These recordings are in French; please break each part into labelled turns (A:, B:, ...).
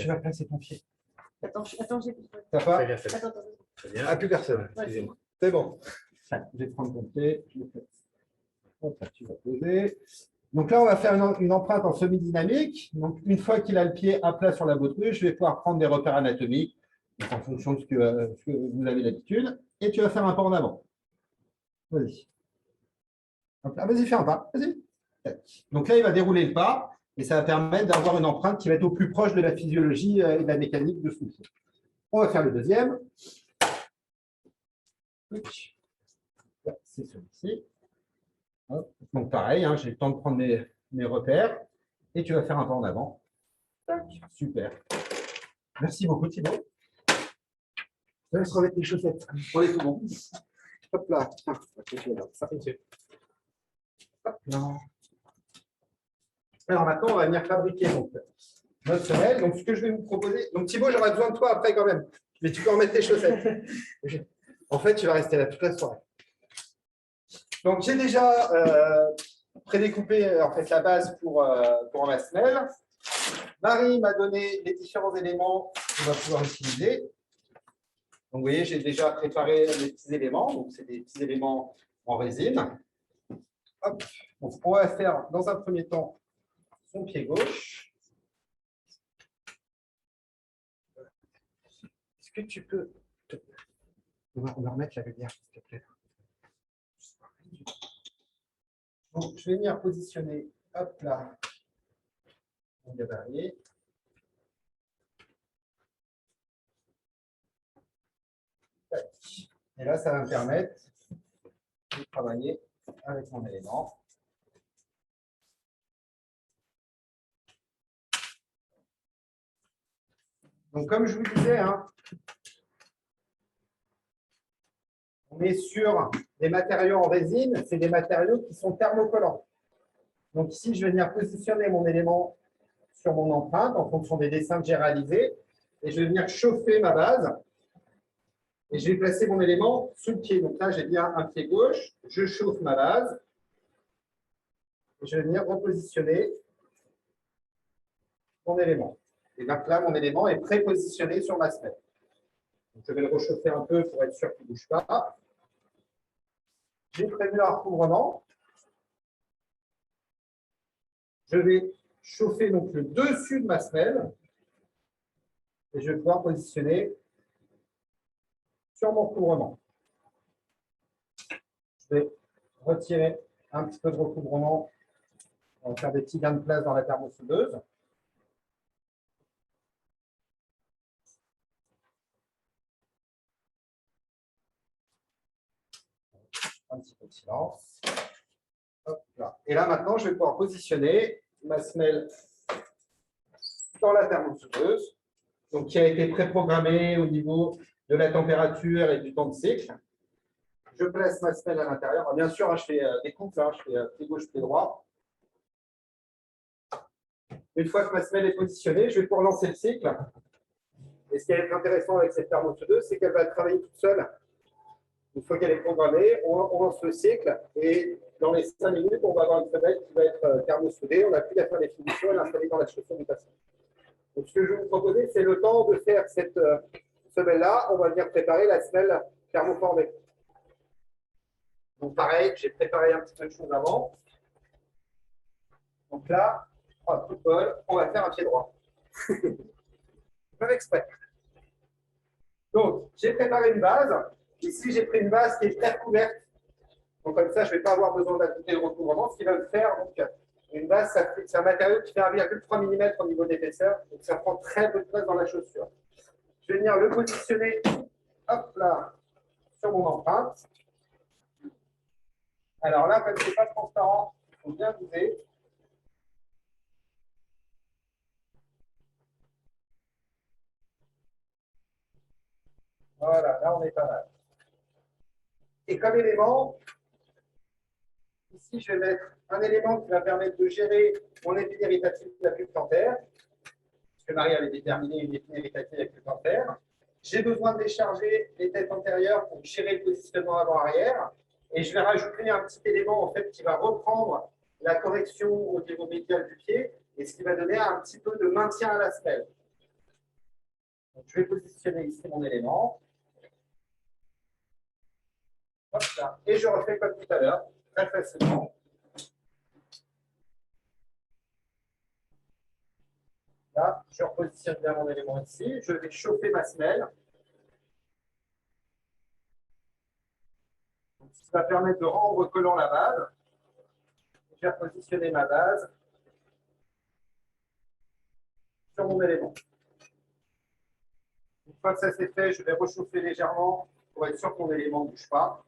A: tu vas placer ton pied.
B: Attends, j'ai plus.
A: T'as pas?
B: Attends.
C: Très bien.
A: Ah, plus personne.
C: Excusez-moi.
A: C'est bon. Je vais prendre ton pied. Hop, là, tu vas poser. Donc là, on va faire une empreinte en semi-dynamique. Donc, une fois qu'il a le pied à plat sur la baudruche, je vais pouvoir prendre des repères anatomiques en fonction de ce que vous avez l'habitude. Et tu vas faire un pas en avant. Vas-y. Hop là, vas-y, fais un pas. Vas-y. Donc là, il va dérouler le pas et ça va permettre d'avoir une empreinte qui va être au plus proche de la physiologie et de la mécanique de ce mouvement. On va faire le deuxième. C'est celui-ci. Donc pareil, hein, j'ai le temps de prendre mes repères et tu vas faire un pas en avant. Super. Merci beaucoup Thibaut. Je vais remettre les chaussettes pour les poumons. Hop là. Hop là. Alors maintenant, on va venir fabriquer notre semelle. Donc ce que je vais vous proposer. Donc Thibaut, j'aurai besoin de toi après quand même. Mais tu peux remettre tes chaussettes. En fait, tu vas rester là toute la soirée. Donc, j'ai déjà prédécoupé en fait, la base pour ma semelle. Marie m'a donné les différents éléments qu'on va pouvoir utiliser. Donc, vous voyez, j'ai déjà préparé les petits éléments. Donc, c'est des petits éléments en résine. Hop. Donc, on va faire dans un premier temps son pied gauche. Est-ce que tu peux... On va remettre la lumière, s'il te plaît. Donc, je vais venir positionner, hop là, mon gabarit. Et là, ça va me permettre de travailler avec mon élément. Donc, comme je vous disais, hein, on est sur des matériaux en résine, c'est des matériaux qui sont thermocollants. Donc ici, je vais venir positionner mon élément sur mon empreinte en fonction des dessins que j'ai réalisés. Et je vais venir chauffer ma base. Et je vais placer mon élément sous le pied. Donc là, j'ai bien un pied gauche. Je chauffe ma base. Et je vais venir repositionner mon élément. Et donc là, mon élément est prépositionné sur ma semelle. Donc, je vais le réchauffer un peu pour être sûr qu'il ne bouge pas. J'ai prévu un recouvrement. Je vais chauffer donc le dessus de ma semelle et je vais pouvoir positionner sur mon recouvrement. Je vais retirer un petit peu de recouvrement. On va faire des petits gains de place dans la thermosoudeuse. Un petit peu de silence. Hop là. Et là, maintenant, je vais pouvoir positionner ma semelle dans la thermosoudeuse, donc qui a été préprogrammée au niveau de la température et du temps de cycle. Je place ma semelle à l'intérieur. Bien sûr, je fais des couples, je fais pied gauche, pied droit. Une fois que ma semelle est positionnée, je vais pouvoir lancer le cycle. Et ce qui est intéressant avec cette thermosoudeuse, c'est qu'elle va travailler toute seule. Une fois qu'elle est programmée, on lance le cycle et dans les 5 minutes, on va avoir une semelle qui va être thermosoudée. On n'a plus qu'à faire les finitions et l'installer dans la chaussure du patient. Donc, ce que je vais vous proposer, c'est le temps de faire cette semelle-là. On va venir préparer la semelle thermoformée. Donc, pareil, j'ai préparé un petit peu de choses avant. Donc là, coup de bol, on va faire un pied droit. Pas exprès. Donc, j'ai préparé une base. Ici, j'ai pris une base qui est très couverte. Donc, comme ça, je ne vais pas avoir besoin d'ajouter le recouvrement. Ce qui va me faire, donc, une base, c'est un matériau qui fait 1,3 mm au niveau d'épaisseur. Donc, ça prend très peu de place dans la chaussure. Je vais venir le positionner, hop là, sur mon empreinte. Alors là, comme ce n'est pas transparent, il faut bien viser. Voilà, là, on est pas mal. Et comme élément, ici, je vais mettre un élément qui va permettre de gérer mon épine irritative de la pulpe plantaire, puisque Marie avait déterminé une épine irritative avec le plantaire. J'ai besoin de décharger les têtes antérieures pour gérer le positionnement avant-arrière. Et je vais rajouter un petit élément en fait, qui va reprendre la correction au niveau médial du pied et ce qui va donner un petit peu de maintien à la semelle. Donc, je vais positionner ici mon élément. Hop là. Et je refais comme tout à l'heure, très facilement. Là, je repositionne bien mon élément ici. Je vais chauffer ma semelle. Donc, ça va permettre de rendre collant la base. Je vais repositionner ma base sur mon élément. Une fois que ça c'est fait, je vais rechauffer légèrement pour être sûr que mon élément ne bouge pas.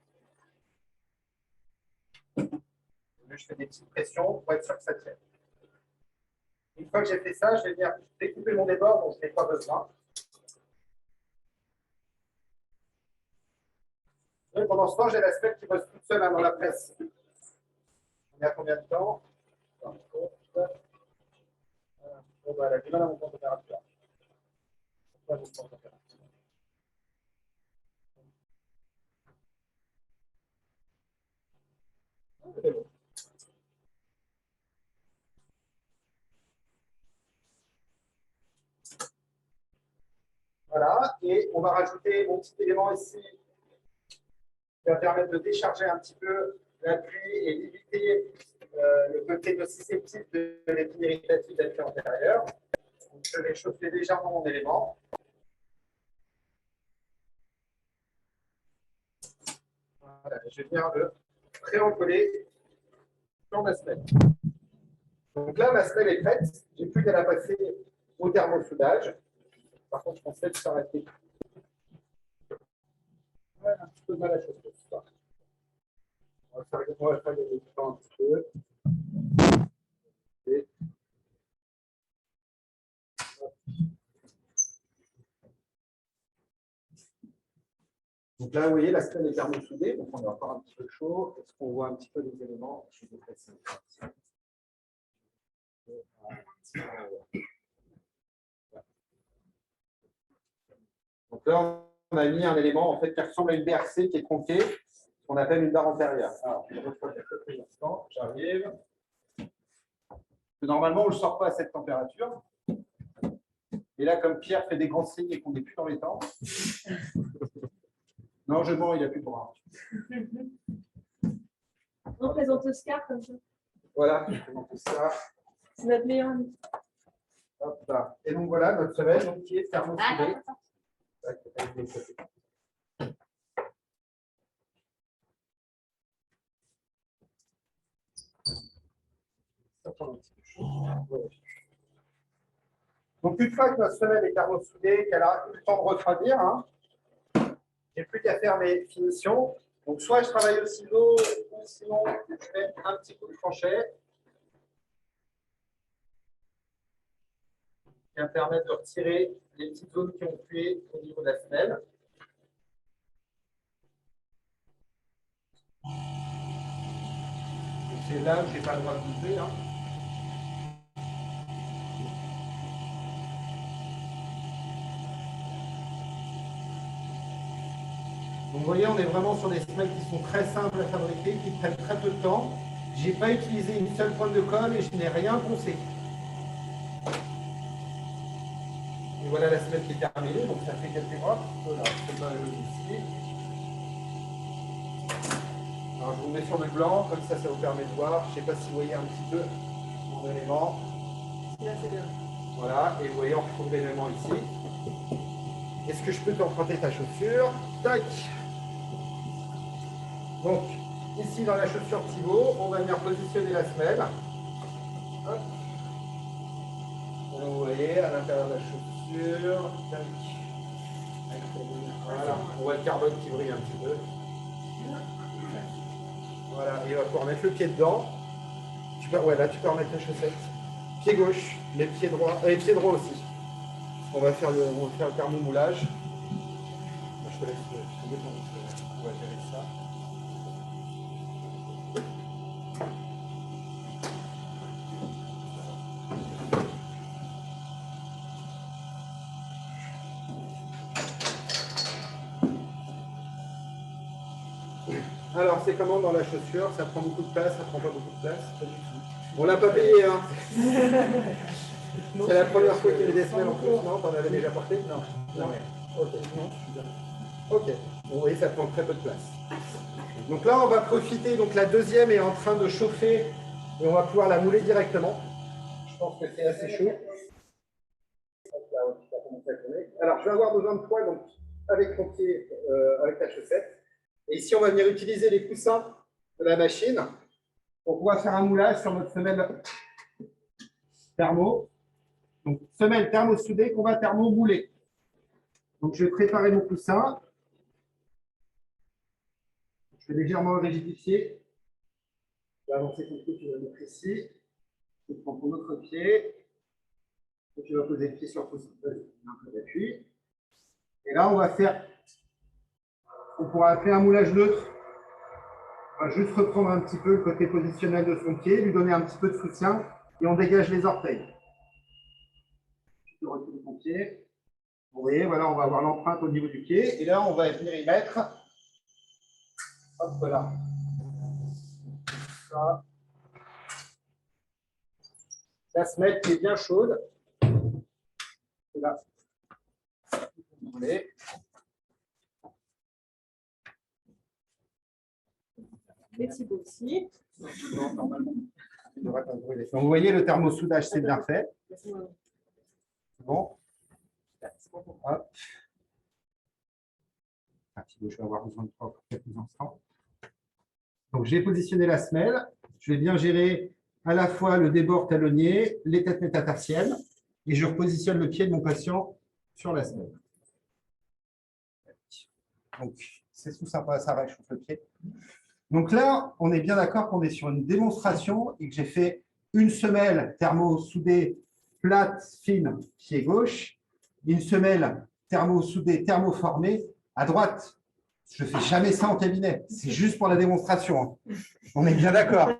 A: Je fais des petites pressions pour être sûr que ça tienne. Une fois que j'ai fait ça, je vais venir découper mon débord dont je n'ai pas besoin. Et pendant ce temps, j'ai la semelle qui bosse toute seule dans la presse. On est à combien de temps? Bon, bah, elle a du mal à monter en température. Pourquoi elle monte en température? C'est bon. Voilà, et on va rajouter mon petit élément ici qui va permettre de décharger un petit peu la pluie et d'éviter le côté nociceptif de l'épine irritative de la pluie antérieure. Donc, je vais chauffer légèrement mon élément. Voilà, je vais venir le pré-recoller sur ma semelle. Donc là, ma semelle est prête. J'ai plus qu'à la passer au thermosoudage. Par contre, je pensais que ça aurait été un petit peu de mal à chauffer. On va faire gagner du temps un petit peu. Et... Donc là, vous voyez, la semelle est thermosoudée, donc on est encore un petit peu chaud. Est-ce qu'on voit un petit peu les éléments? Je vais passer. Donc là, on a mis un élément en fait, qui ressemble à une BRC qui est tronquée, qu'on appelle une barre antérieure. Alors, je reprends quelques instants, j'arrive. Normalement, on ne le sort pas à cette température. Et là, comme Pierre fait des grands signes et qu'on n'est plus dans les temps. Non, je mens, il n'a plus pour un.
B: On présente Oscar comme ça.
A: Voilà, je présente ça.
B: C'est notre meilleur ami.
A: Hop là. Et donc voilà notre semelle donc, qui est thermosoudée. Donc une fois que notre semelle est thermosoudée, qu'elle a eu le temps de refroidir, hein, j'ai plus qu'à faire mes finitions. Donc soit je travaille au ciseau, ou sinon je fais un petit coup de crochet. Qui va me permettre de retirer les petites zones qui ont pué au niveau de la semelle. C'est là où je n'ai pas le droit de bouger. Hein. Donc vous voyez, on est vraiment sur des semelles qui sont très simples à fabriquer, qui prennent très peu de temps. Je n'ai pas utilisé une seule pointe de colle et je n'ai rien poncé. Et voilà la semelle qui est terminée, donc ça fait quelques mois. Voilà, c'est pas ici. Alors je vous mets sur le blanc, comme ça vous permet de voir. Je ne sais pas si vous voyez un petit peu mon élément.
B: Là, c'est bien.
A: Voilà, et vous voyez, on retrouve l'élément ici. Est-ce que je peux t'emprunter ta chaussure? Tac. Donc, ici dans la chaussure pivot, on va venir positionner la semelle. Hop. Donc, vous voyez, à l'intérieur de la chaussure. Tac. Voilà, on voit le carbone qui brille un petit peu. Voilà, et on va pouvoir mettre le pied dedans. Ouais, là, tu peux remettre la chaussette. Pied gauche, les pieds droits, et pied droit aussi. On va faire le thermomoulage. Je te laisse on va gérer ça. Alors, c'est comment dans la chaussure? Ça prend beaucoup de place, ça prend pas beaucoup de place? Pas du tout. On l'a pas payé, hein. C'est la première fois qu'il y a des semelles en plus, non? T'en avais déjà porté? Non. Non, ok. Ok. Bon, oui, ça prend très peu de place. Donc là, on va profiter. Donc la deuxième est en train de chauffer et on va pouvoir la mouler directement. Je pense que c'est assez chaud. Alors, je vais avoir besoin de toi donc, avec ton pied, avec ta chaussette. Et ici, on va venir utiliser les coussins de la machine pour pouvoir faire un moulage sur notre semelle thermo. Donc, semelle thermo soudée qu'on va thermo mouler. Donc, je vais préparer mon coussin. Je vais légèrement le rigidifier. Je vais avancer ton pied, tu vas le mettre ici. Tu prends ton autre pied. Et tu vas poser le pied sur le coussin. Un peu d'appui. Et là, on pourra faire un moulage neutre. On va juste reprendre un petit peu le côté positionnel de son pied, lui donner un petit peu de soutien et on dégage les orteils. Tu recules ton pied. Vous voyez, voilà, on va avoir l'empreinte au niveau du pied. Et là, on va venir y mettre. Hop là. Ça. La semelle qui est bien chaude. Et là. Vous voulez.
B: Les petits aussi.
A: Non, normalement. Il devrait pas brûler. Donc, vous voyez, le thermosoudage, c'est bien fait. Bon. Hop. Je vais avoir besoin de toi pour quelques instants. Donc, j'ai positionné la semelle. Je vais bien gérer à la fois le débord talonnier, les têtes métatarsiennes, et je repositionne le pied de mon patient sur la semelle. Donc, c'est tout sympa, ça réchauffe le pied. Donc là, on est bien d'accord qu'on est sur une démonstration et que j'ai fait une semelle thermo-soudée plate, fine, pied gauche, une semelle thermo-soudée, thermoformée à droite. Je ne fais jamais ça en cabinet. C'est juste pour la démonstration. On est bien d'accord.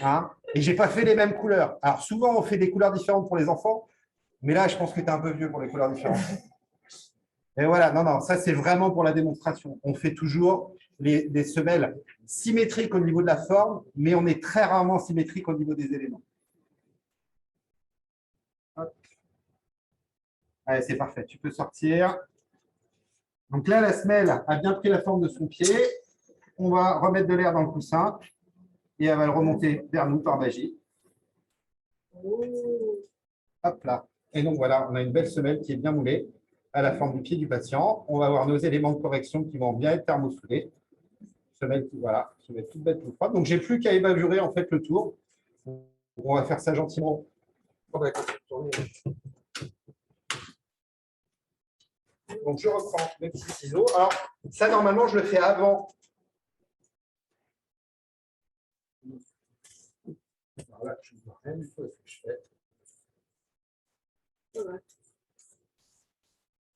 A: Hein? Et je n'ai pas fait les mêmes couleurs. Alors, souvent, on fait des couleurs différentes pour les enfants. Mais là, je pense que tu es un peu vieux pour les couleurs différentes. Et voilà, non, ça, c'est vraiment pour la démonstration. On fait toujours des semelles symétriques au niveau de la forme, mais on est très rarement symétrique au niveau des éléments. Hop. Allez, c'est parfait. Tu peux sortir. Donc là, la semelle a bien pris la forme de son pied. On va remettre de l'air dans le coussin et elle va le remonter vers nous par magie. Hop là. Et donc voilà, on a une belle semelle qui est bien moulée à la forme du pied du patient. On va avoir nos éléments de correction qui vont bien être thermosoudés. Semelle qui, voilà, qui va être toute bête, toute propre. Donc, j'ai plus qu'à évaluer en fait le tour. On va faire ça gentiment. Donc, je reprends mes petits ciseaux. Alors, ça, normalement, je le fais avant. Voilà, je ne vois rien du tout à ce que je fais.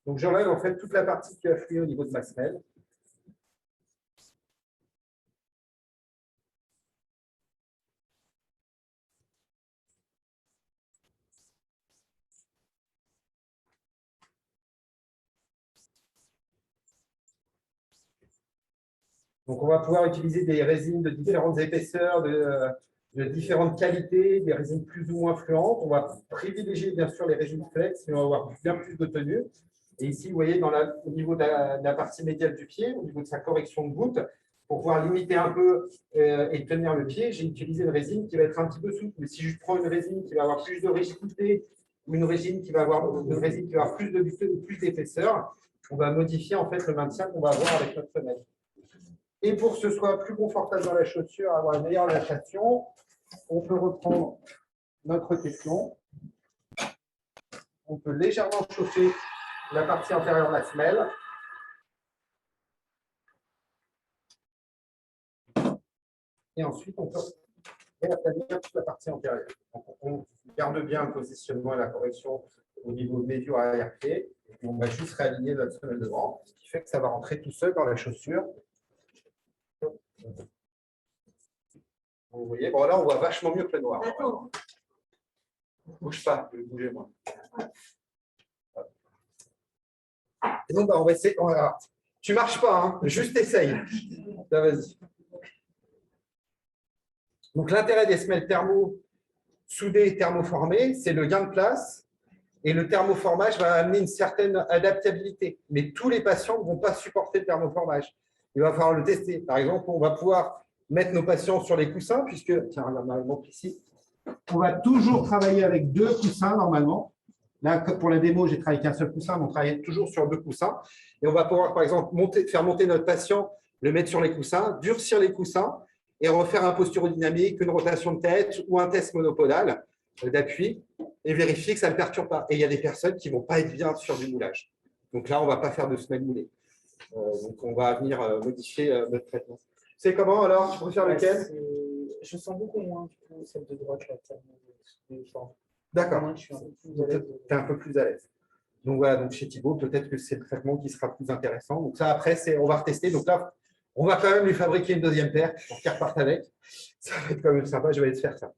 A: Donc, j'enlève en fait toute la partie qui a flué au niveau de ma semelle. Donc, on va pouvoir utiliser des résines de différentes épaisseurs, de différentes qualités, des résines plus ou moins fluentes. On va privilégier bien sûr les résines flex, mais on va avoir bien plus de tenue. Et ici, vous voyez, au niveau de la partie médiale du pied, au niveau de sa correction de goutte, pour pouvoir limiter un peu et tenir le pied, j'ai utilisé une résine qui va être un petit peu souple. Mais si je prends une résine qui va avoir plus de rigidité ou une résine qui va avoir plus d'épaisseur, on va modifier en fait le maintien qu'on va avoir avec notre semelle. Et pour que ce soit plus confortable dans la chaussure, avoir une meilleure relâchation, on peut reprendre notre téflon. On peut légèrement chauffer la partie inférieure de la semelle. Et ensuite, on peut rétablir toute la partie antérieure. Donc, on garde bien le positionnement et la correction au niveau médio arrière-pied. Et on va juste réaligner notre semelle devant, ce qui fait que ça va rentrer tout seul dans la chaussure. Vous voyez, bon là, on voit vachement mieux que le noir.
B: Attends.
A: Bouge pas, je vais bouger moi. Et donc, on va essayer. Tu marches pas, hein, juste essaye. Là, vas-y. Donc, l'intérêt des semelles thermo soudées et thermoformées, c'est le gain de place Et le thermoformage va amener une certaine adaptabilité. Mais tous les patients ne vont pas supporter le thermoformage. Il va falloir le tester. Par exemple, on va pouvoir mettre nos patients sur les coussins, puisque, tiens, regarde, par exemple, ici, on va toujours travailler avec 2 coussins normalement. Là, pour la démo, j'ai travaillé qu'un seul coussin, mais on travaille toujours sur 2 coussins. Et on va pouvoir, par exemple, faire monter notre patient, le mettre sur les coussins, durcir les coussins et refaire un posturodynamique, une rotation de tête ou un test monopodal d'appui et vérifier que ça ne perturbe pas. Et il y a des personnes qui ne vont pas être bien sur du moulage. Donc là, on ne va pas faire de semelle moulée. Donc, on va venir modifier notre traitement. C'est comment alors? Tu préfères lequel?
C: Je sens beaucoup moins du coup, celle de droite.
A: D'accord.
C: Je suis un peu plus
A: Tu
C: à l'aise.
A: es un peu plus à l'aise. Donc voilà, donc chez Thibaut, peut-être que c'est le traitement qui sera plus intéressant. Donc ça, après, on va retester. Donc là, on va quand même lui fabriquer une deuxième paire pour qu'il reparte avec. Ça va être quand même sympa, je vais aller te faire ça.